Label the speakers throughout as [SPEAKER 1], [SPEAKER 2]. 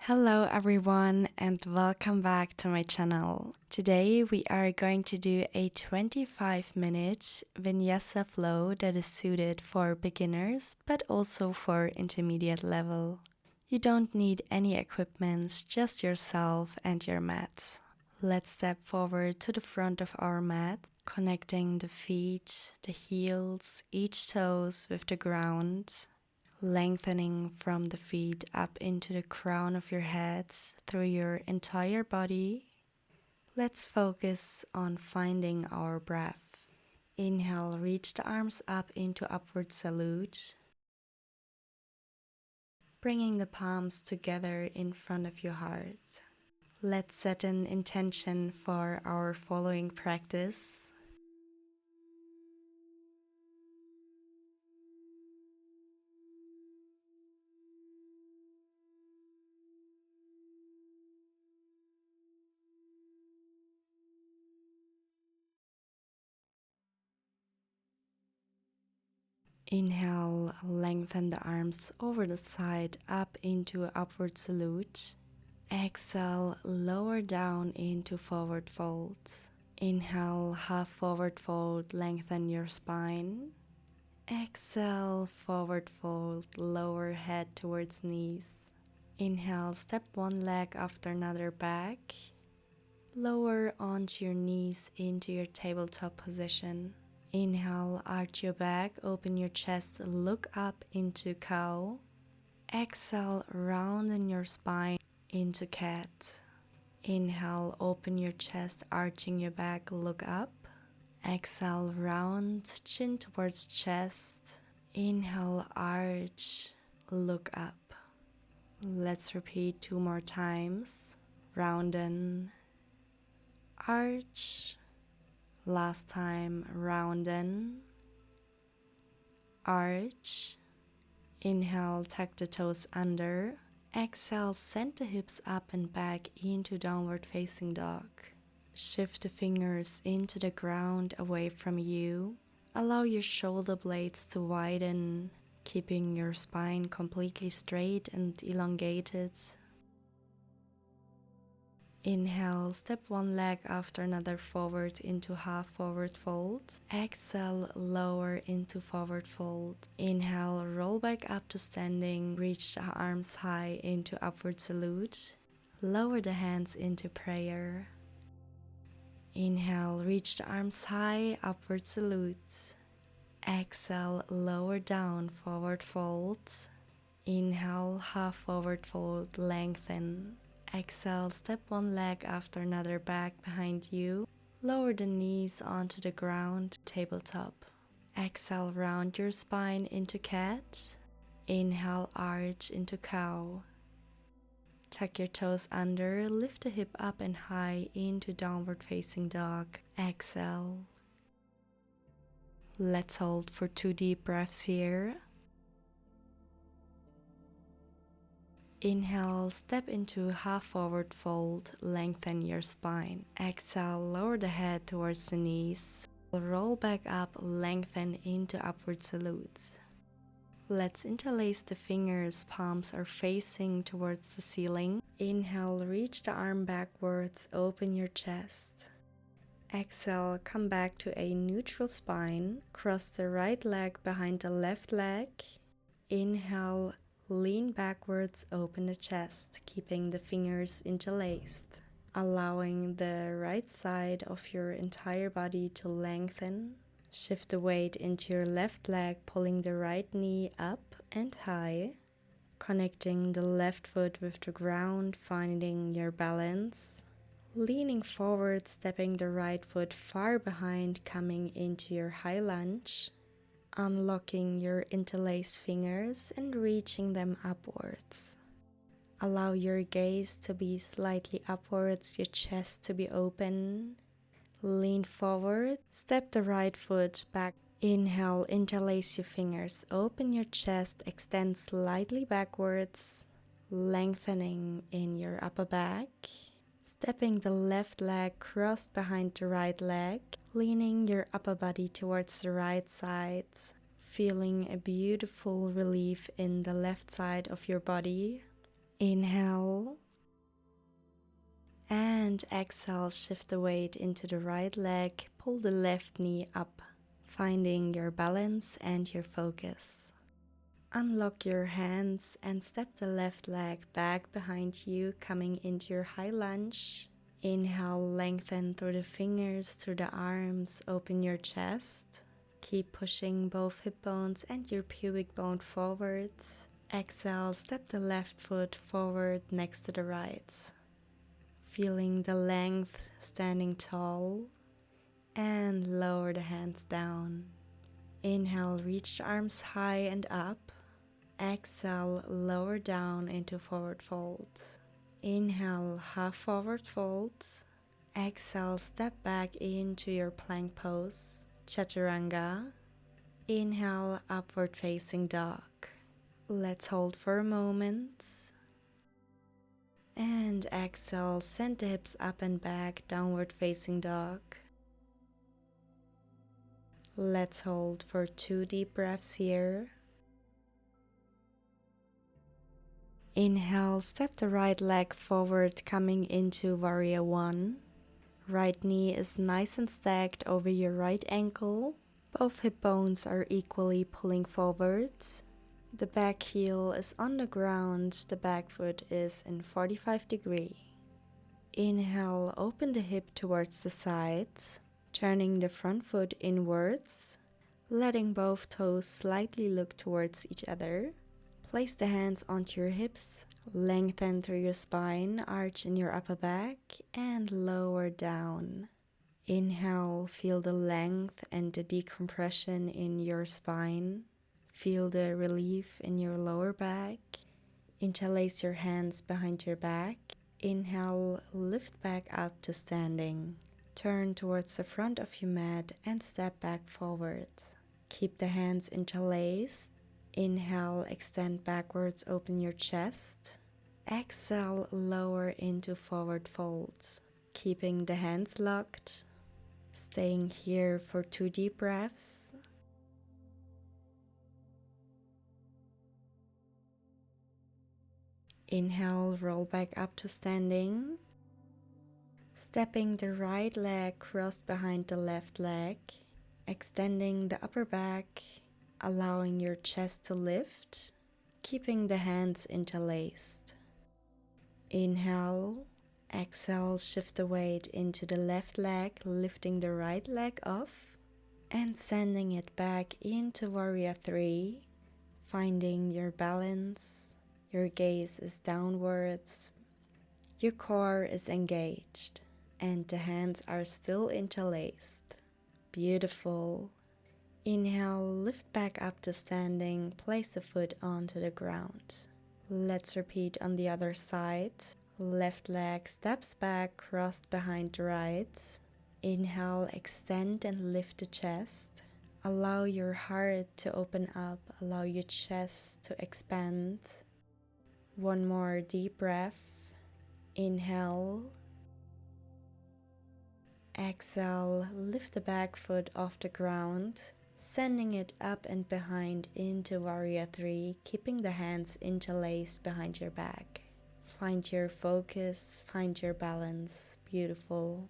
[SPEAKER 1] Hello everyone and welcome back to my channel. Today we are going to do a 25-minute Vinyasa flow that is suited for beginners but also for intermediate level. You don't need any equipment, just yourself and your mat. Let's step forward to the front of our mat, connecting the feet, the heels, each toes with the ground. Lengthening from the feet up into the crown of your head through your entire body. Let's focus on finding our breath. Inhale, reach the arms up into upward salute. Bringing the palms together in front of your heart. Let's set an intention for our following practice. Inhale, lengthen the arms over the side up into upward salute. Exhale, lower down into forward fold. Inhale, half forward fold, lengthen your spine. Exhale, forward fold, lower head towards knees. Inhale, step one leg after another back. Lower onto your knees into your tabletop position. Inhale, arch your back, open your chest, look up into cow. Exhale, round your spine into cat. Inhale, open your chest, arching your back, look up. Exhale, round, chin towards chest. Inhale, arch, look up. Let's repeat 2 more times. Round arch. Last time, round arch. Inhale, tuck the toes under. Exhale, send the hips up and back into downward facing dog. Shift the fingers into the ground away from you. Allow your shoulder blades to widen, keeping your spine completely straight and elongated. Inhale, step one leg after another forward into half forward fold. Exhale, lower into forward fold. Inhale, roll back up to standing. Reach the arms high into upward salute. Lower the hands into prayer. Inhale, reach the arms high, upward salute. Exhale, lower down, forward fold. Inhale, half forward fold, lengthen. Exhale, step one leg after another back behind you. Lower the knees onto the ground, tabletop. Exhale, round your spine into cat. Inhale, arch into cow. Tuck your toes under, lift the hip up and high into downward facing dog. Exhale. Let's hold for 2 deep breaths here. Inhale, step into half forward fold, lengthen your spine. Exhale, lower the head towards the knees. Roll back up, lengthen into upward salute. Let's interlace the fingers, palms are facing towards the ceiling. Inhale, reach the arm backwards, open your chest. Exhale, come back to a neutral spine. Cross the right leg behind the left leg. Inhale, lean backwards, open the chest, keeping the fingers interlaced. Allowing the right side of your entire body to lengthen. Shift the weight into your left leg, pulling the right knee up and high. Connecting the left foot with the ground, finding your balance. Leaning forward, stepping the right foot far behind, coming into your high lunge. Unlocking your interlaced fingers and reaching them upwards. Allow your gaze to be slightly upwards, your chest to be open. Lean forward, step the right foot back. Inhale, interlace your fingers, open your chest, extend slightly backwards, lengthening in your upper back. Stepping the left leg crossed behind the right leg, leaning your upper body towards the right side, feeling a beautiful relief in the left side of your body. Inhale. And exhale, shift the weight into the right leg, pull the left knee up, finding your balance and your focus. Unlock your hands and step the left leg back behind you, coming into your high lunge. Inhale, lengthen through the fingers, through the arms, open your chest. Keep pushing both hip bones and your pubic bone forwards. Exhale, step the left foot forward next to the right. Feeling the length, standing tall, and lower the hands down. Inhale, reach the arms high and up. Exhale, lower down into forward fold. Inhale, half forward fold. Exhale, step back into your plank pose, chaturanga. Inhale, upward facing dog. Let's hold for a moment. And exhale, send the hips up and back, downward facing dog. Let's hold for 2 deep breaths here. Inhale, step the right leg forward, coming into warrior 1. Right knee is nice and stacked over your right ankle. Both hip bones are equally pulling forwards. The back heel is on the ground, the back foot is in 45 degrees. Inhale, open the hip towards the sides, turning the front foot inwards, letting both toes slightly look towards each other. Place the hands onto your hips, lengthen through your spine, arch in your upper back, and lower down. Inhale, feel the length and the decompression in your spine. Feel the relief in your lower back. Interlace your hands behind your back. Inhale, lift back up to standing. Turn towards the front of your mat and step back forward. Keep the hands interlaced. Inhale, extend backwards, open your chest. Exhale, lower into forward folds. Keeping the hands locked. Staying here for 2 deep breaths. Inhale, roll back up to standing. Stepping the right leg crossed behind the left leg. Extending the upper back, allowing your chest to lift. Keeping the hands interlaced. Inhale, exhale, shift the weight into the left leg, lifting the right leg off. And sending it back into warrior 3, finding your balance. Your gaze is downwards, your core is engaged, and the hands are still interlaced. Beautiful. Inhale, lift back up to standing, place the foot onto the ground. Let's repeat on the other side. Left leg steps back, crossed behind the right. Inhale, extend and lift the chest. Allow your heart to open up, allow your chest to expand. One more deep breath. Inhale. Exhale, lift the back foot off the ground, sending it up and behind into warrior 3, keeping the hands interlaced behind your back. Find your focus, find your balance. Beautiful.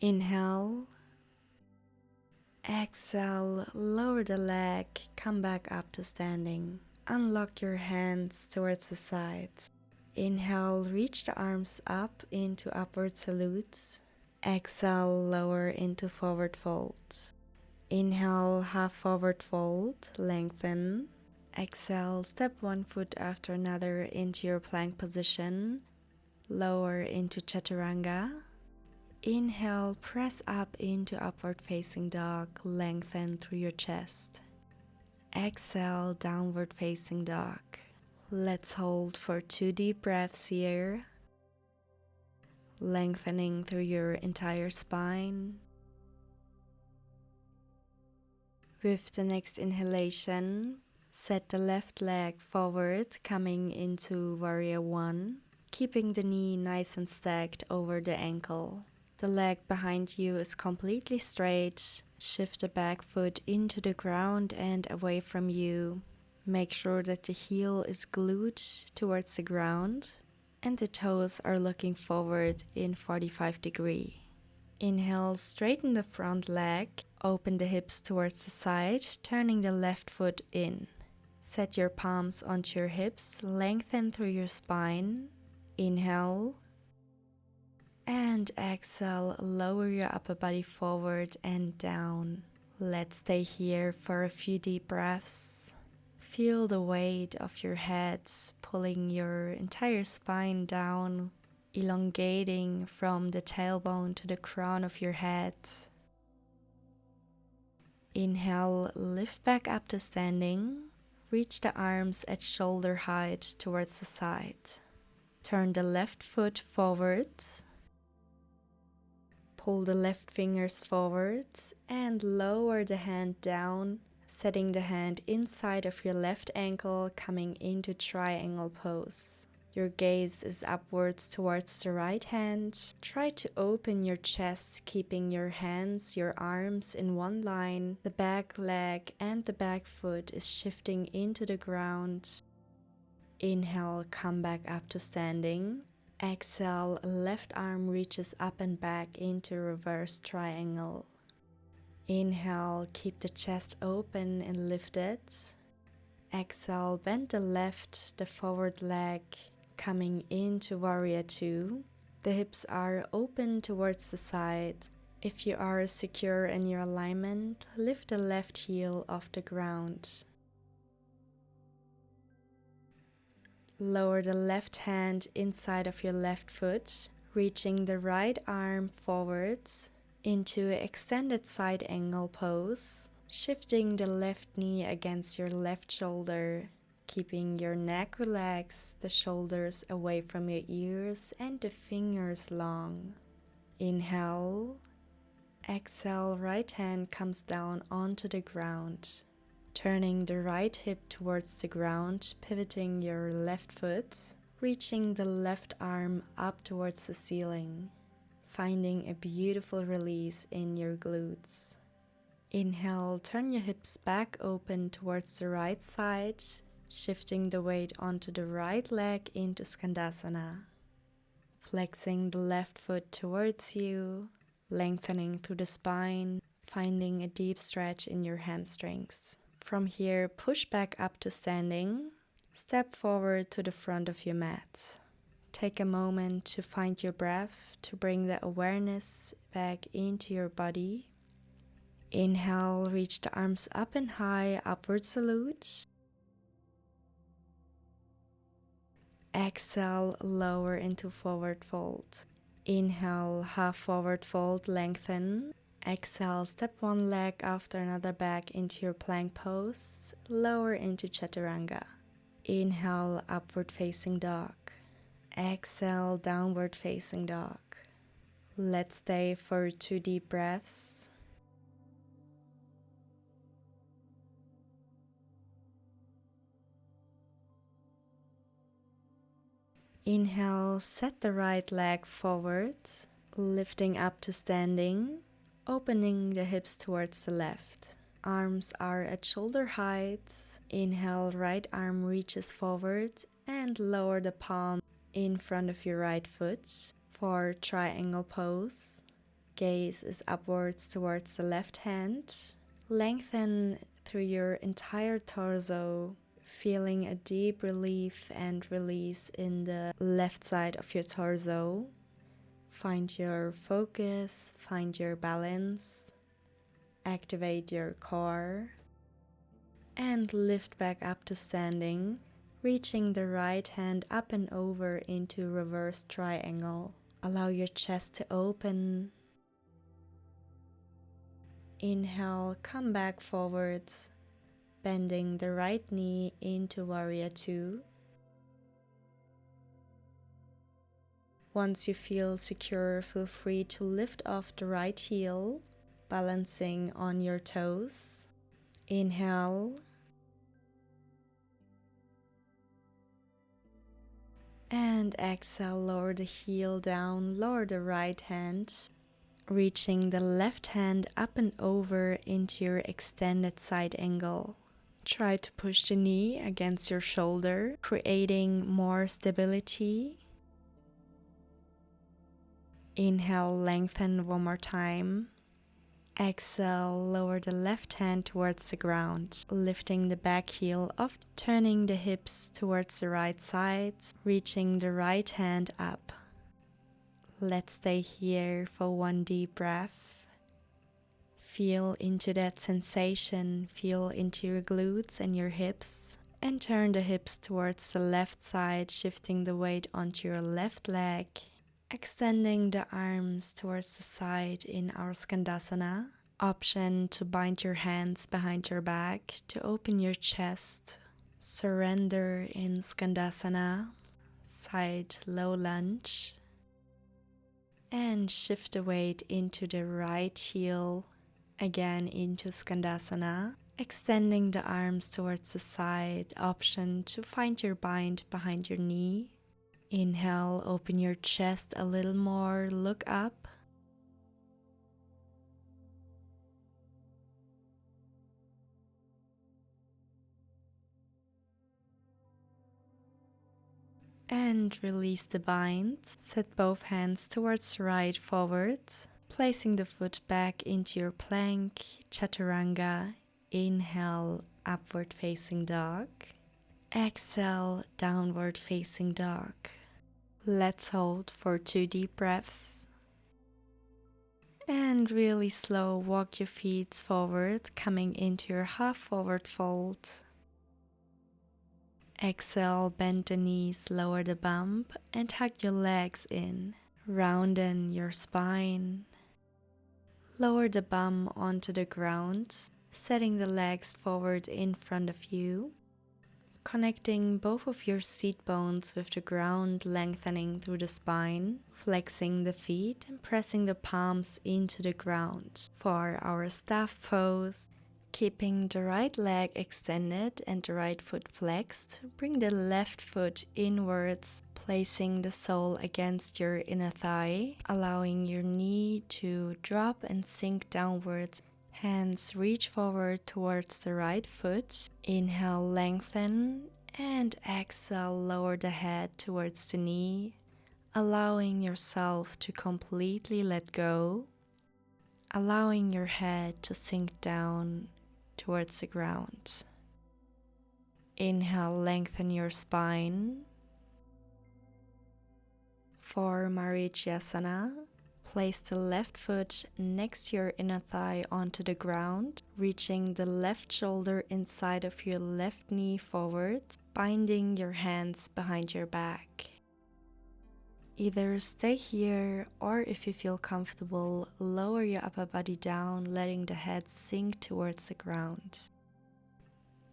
[SPEAKER 1] Inhale. Exhale, lower the leg, come back up to standing. Unlock your hands towards the sides. Inhale, reach the arms up into upward salutes. Exhale, lower into forward folds. Inhale, half forward fold, lengthen. Exhale, step one foot after another into your plank position. Lower into chaturanga. Inhale, press up into upward facing dog, lengthen through your chest. Exhale, downward facing dog. Let's hold for 2 deep breaths here. Lengthening through your entire spine. With the next inhalation, set the left leg forward, coming into warrior 1, keeping the knee nice and stacked over the ankle. The leg behind you is completely straight. Shift the back foot into the ground and away from you. Make sure that the heel is glued towards the ground and the toes are looking forward in 45 degrees. Inhale, straighten the front leg, open the hips towards the side, turning the left foot in. Set your palms onto your hips, lengthen through your spine. Inhale. And exhale, lower your upper body forward and down. Let's stay here for a few deep breaths. Feel the weight of your head pulling your entire spine down, elongating from the tailbone to the crown of your head. Inhale, lift back up to standing. Reach the arms at shoulder height towards the side. Turn the left foot forward. Pull the left fingers forward and lower the hand down, setting the hand inside of your left ankle, coming into triangle pose. Your gaze is upwards towards the right hand. Try to open your chest, keeping your hands, your arms in one line. The back leg and the back foot is shifting into the ground. Inhale, come back up to standing. Exhale, left arm reaches up and back into reverse triangle. Inhale, keep the chest open and lifted. Exhale, bend the forward leg, coming into warrior two. The hips are open towards the side. If you are secure in your alignment, lift the left heel off the ground. Lower the left hand inside of your left foot, reaching the right arm forwards into extended side angle pose, shifting the left knee against your left shoulder, keeping your neck relaxed, the shoulders away from your ears and the fingers long. Inhale, exhale, right hand comes down onto the ground. Turning the right hip towards the ground, pivoting your left foot, reaching the left arm up towards the ceiling, finding a beautiful release in your glutes. Inhale, turn your hips back open towards the right side, shifting the weight onto the right leg into Skandasana. Flexing the left foot towards you, lengthening through the spine, finding a deep stretch in your hamstrings. From here, push back up to standing. Step forward to the front of your mat. Take a moment to find your breath, to bring the awareness back into your body. Inhale, reach the arms up and high, upward salute. Exhale, lower into forward fold. Inhale, half forward fold, lengthen. Exhale, step one leg after another back into your plank pose, lower into chaturanga. Inhale, upward facing dog. Exhale, downward facing dog. Let's stay for 2 deep breaths. Inhale, set the right leg forward, lifting up to standing. Opening the hips towards the left. Arms are at shoulder height. Inhale, right arm reaches forward and lower the palm in front of your right foot for triangle pose. Gaze is upwards towards the left hand. Lengthen through your entire torso, feeling a deep relief and release in the left side of your torso. Find your focus, find your balance, activate your core, and lift back up to standing, reaching the right hand up and over into reverse triangle. Allow your chest to open. Inhale, come back forwards, bending the right knee into warrior two. Once you feel secure, feel free to lift off the right heel, balancing on your toes. Inhale. And exhale, lower the heel down, lower the right hand, reaching the left hand up and over into your extended side angle. Try to push the knee against your shoulder, creating more stability. Inhale, lengthen one more time. Exhale, lower the left hand towards the ground, lifting the back heel up, turning the hips towards the right side, reaching the right hand up. Let's stay here for one deep breath. Feel into that sensation, feel into your glutes and your hips, and turn the hips towards the left side, shifting the weight onto your left leg. Extending the arms towards the side in our Skandasana. Option to bind your hands behind your back to open your chest. Surrender in Skandasana. Side low lunge. And shift the weight into the right heel. Again into Skandasana. Extending the arms towards the side. Option to find your bind behind your knee. Inhale, open your chest a little more, look up. And release the bind. Set both hands towards the right forward, placing the foot back into your plank, chaturanga. Inhale, upward facing dog. Exhale, downward facing dog. Let's hold for 2 deep breaths. And really slow, walk your feet forward, coming into your half forward fold. Exhale, bend the knees, lower the bump, and hug your legs in. Rounding your spine. Lower the bum onto the ground, setting the legs forward in front of you. Connecting both of your seat bones with the ground, lengthening through the spine, flexing the feet and pressing the palms into the ground for our staff pose. Keeping the right leg extended and the right foot flexed, bring the left foot inwards, placing the sole against your inner thigh, allowing your knee to drop and sink downwards. Hands reach forward towards the right foot. Inhale, lengthen, and exhale, lower the head towards the knee, allowing yourself to completely let go, allowing your head to sink down towards the ground. Inhale, lengthen your spine. For Marichyasana, place the left foot next to your inner thigh onto the ground, reaching the left shoulder inside of your left knee forward, binding your hands behind your back. Either stay here or if you feel comfortable, lower your upper body down, letting the head sink towards the ground.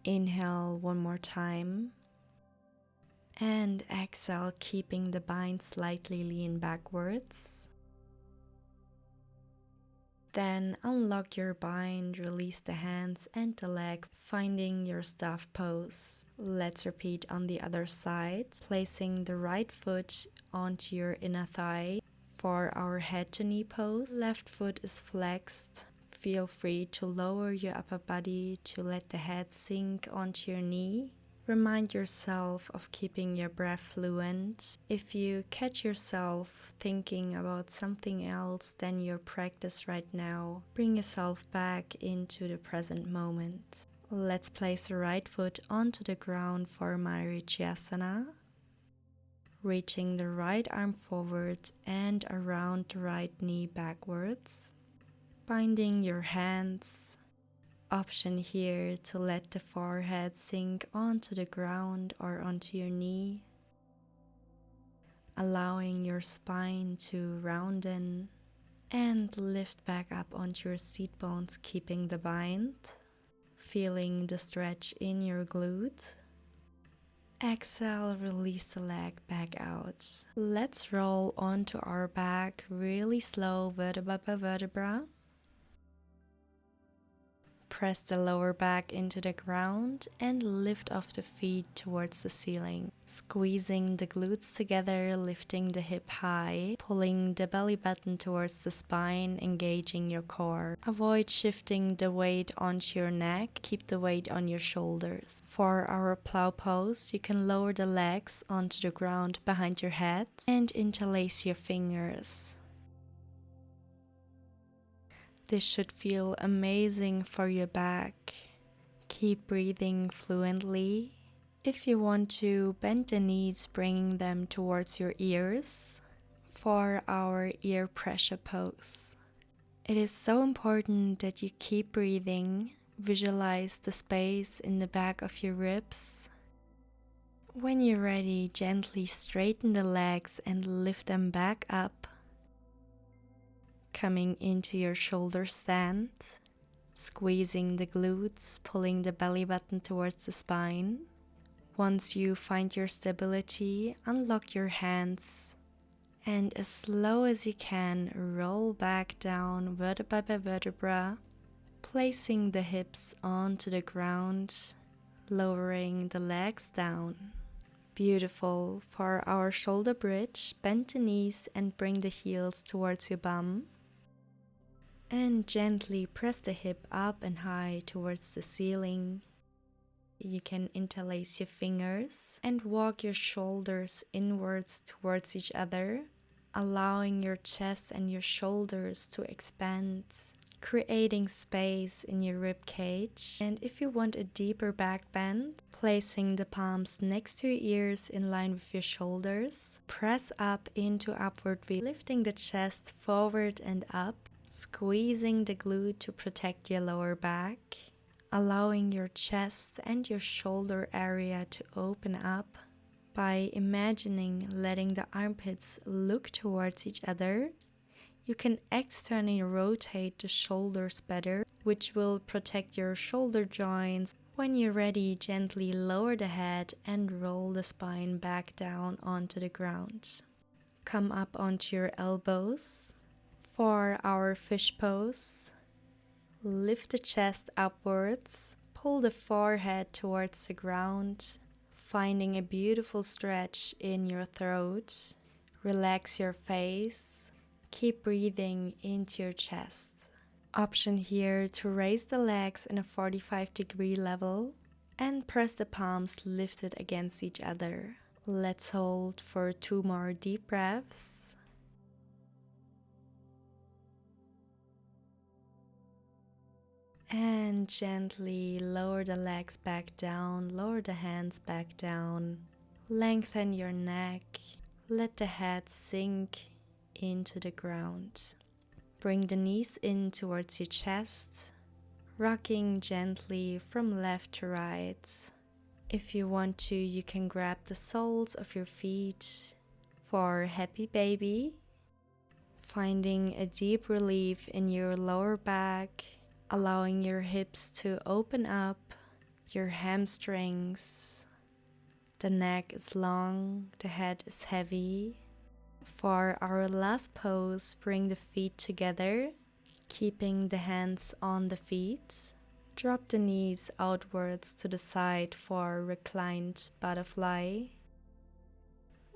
[SPEAKER 1] Inhale one more time. And exhale, keeping the bind slightly lean backwards. Then unlock your bind, release the hands and the leg, finding your staff pose. Let's repeat on the other side, placing the right foot onto your inner thigh for our head to knee pose. Left foot is flexed. Feel free to lower your upper body to let the head sink onto your knee. Remind yourself of keeping your breath fluent. If you catch yourself thinking about something else than your practice right now, bring yourself back into the present moment. Let's place the right foot onto the ground for Marichyasana. Reaching the right arm forward and around the right knee backwards. Binding your hands. Option here to let the forehead sink onto the ground or onto your knee, allowing your spine to rounden and lift back up onto your seat bones, keeping the bind, feeling the stretch in your glute. Exhale, release the leg back out. Let's roll onto our back really slow, vertebra by vertebra. Press the lower back into the ground and lift off the feet towards the ceiling. Squeezing the glutes together, lifting the hip high, pulling the belly button towards the spine, engaging your core. Avoid shifting the weight onto your neck, keep the weight on your shoulders. For our plow pose, you can lower the legs onto the ground behind your head and interlace your fingers. This should feel amazing for your back. Keep breathing fluently. If you want to, bend the knees, bringing them towards your ears for our ear pressure pose. It is so important that you keep breathing. Visualize the space in the back of your ribs. When you're ready, gently straighten the legs and lift them back up. Coming into your shoulder stand, squeezing the glutes, pulling the belly button towards the spine. Once you find your stability, unlock your hands and as slow as you can, roll back down vertebra by vertebra, placing the hips onto the ground, lowering the legs down. Beautiful. For our shoulder bridge, bend the knees and bring the heels towards your bum. And gently press the hip up and high towards the ceiling. You can interlace your fingers and walk your shoulders inwards towards each other, allowing your chest and your shoulders to expand, creating space in your rib cage. And if you want a deeper back bend, placing the palms next to your ears in line with your shoulders, press up into upward V, lifting the chest forward and up, squeezing the glute to protect your lower back, allowing your chest and your shoulder area to open up by imagining letting the armpits look towards each other. You can externally rotate the shoulders better, which will protect your shoulder joints. When you're ready, gently lower the head and roll the spine back down onto the ground. Come up onto your elbows. For our fish pose, lift the chest upwards, pull the forehead towards the ground, finding a beautiful stretch in your throat. Relax your face, keep breathing into your chest. Option here to raise the legs in a 45-degree level and press the palms lifted against each other. Let's hold for 2 more deep breaths. And gently lower the legs back down, lower the hands back down. Lengthen your neck, let the head sink into the ground. Bring the knees in towards your chest, rocking gently from left to right. If you want to, you can grab the soles of your feet for happy baby, finding a deep relief in your lower back, allowing your hips to open up, your hamstrings. The neck is long, the head is heavy. For our last pose, bring the feet together, keeping the hands on the feet. Drop the knees outwards to the side for reclined butterfly.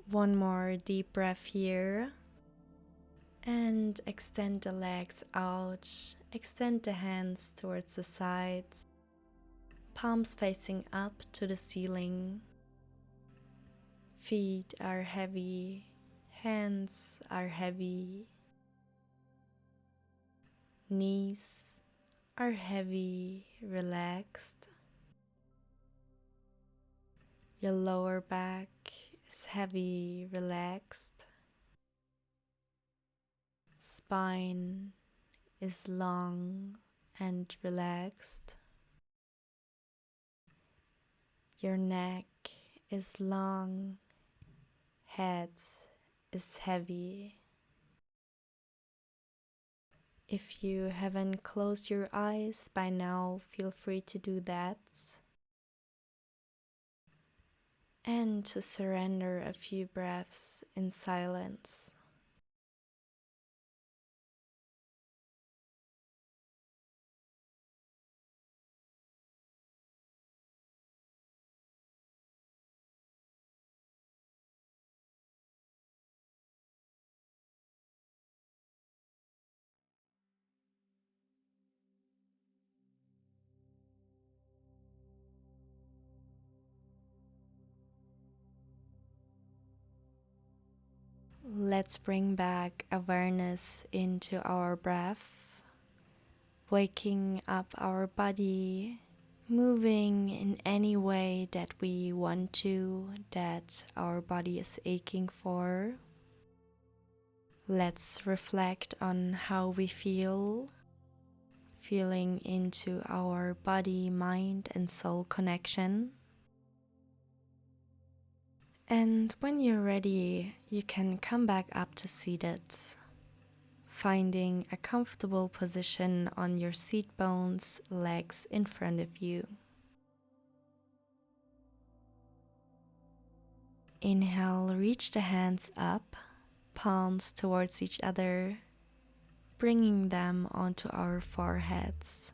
[SPEAKER 1] One more deep breath here. And extend the legs out, extend the hands towards the sides, palms facing up to the ceiling. Feet are heavy, hands are heavy, knees are heavy, relaxed. Your lower back is heavy, relaxed. Spine is long and relaxed. Your neck is long, head is heavy. If you haven't closed your eyes by now, feel free to do that. And to surrender a few breaths in silence. Let's bring back awareness into our breath, waking up our body, moving in any way that we want to, that our body is aching for. Let's reflect on how we feel, feeling into our body, mind, and soul connection. And when you're ready, you can come back up to seated, finding a comfortable position on your seat bones, legs in front of you. Inhale, reach the hands up, palms towards each other, bringing them onto our foreheads.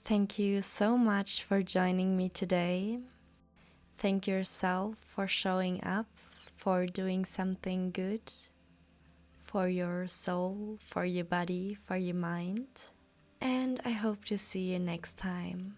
[SPEAKER 1] Thank you so much for joining me today. Thank yourself for showing up, for doing something good for your soul, for your body, for your mind. And I hope to see you next time.